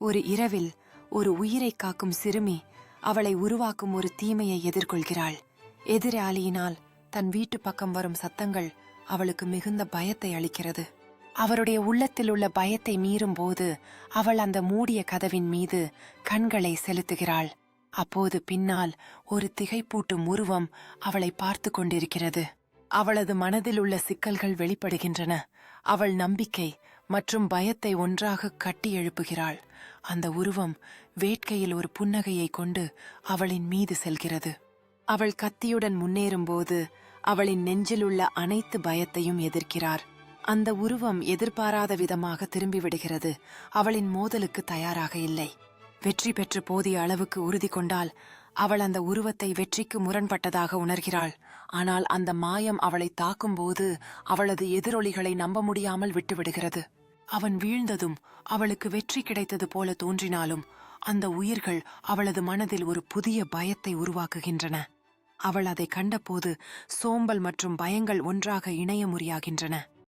ஒரு இரவில் ஒரு உயிரை காக்கும் சிறுமி அவளை உருவாக்கும் ஒரு தீமையை எதிர்கொள்கிறாள். எதிராளியினால் தன் வீட்டு பக்கம் வரும் சத்தங்கள் அவளுக்கு மிகுந்த பயத்தை அளிக்கிறது. அவருடைய உள்ளத்தில் உள்ள பயத்தை மீறும் போது அவள் அந்த மூடிய கதவின் மீது கண்களை செலுத்துகிறாள். அப்போது பின்னால் ஒரு திகைப்பூட்டும் உருவம் அவளை பார்த்து கொண்டிருக்கிறது. அவளது மனதில் உள்ள சிக்கல்கள் வெளிப்படுகின்றன. அவள் நம்பிக்கை மற்றும் பயத்தை ஒன்றாக கட்டி எழுப்புகிறாள். அந்த உருவம் வேட்கையில் ஒரு புன்னகையை கொண்டு அவளின் மீது செல்கிறது. அவள் கத்தியுடன் முன்னேறும்போது அவளின் நெஞ்சில் உள்ள அனைத்து பயத்தையும் எதிர்க்கிறார். அந்த உருவம் எதிர்பாராத விதமாக திரும்பிவிடுகிறது. அவளின் மோதலுக்கு தயாராக இல்லை. வெற்றி பெற்று போதிய அளவுக்கு உறுதி கொண்டால் அவள் அந்த உருவத்தை வெற்றிக்கு முரண்பட்டதாக உணர்கிறாள். ஆனால் அந்த மாயம் அவளை தாக்கும்போது அவளது எதிரொலிகளை நம்ப முடியாமல் விட்டுவிடுகிறது. அவன் வீழ்ந்ததும் அவளுக்கு வெற்றி கிடைத்தது போல தோன்றினாலும் அந்த உயிர்கள் அவளது மனதில் ஒரு புதிய பயத்தை உருவாக்குகின்றன. அவள் அதை கண்டபோது சோம்பல் மற்றும் பயங்கள் ஒன்றாக இணைய முறியாகின்றன.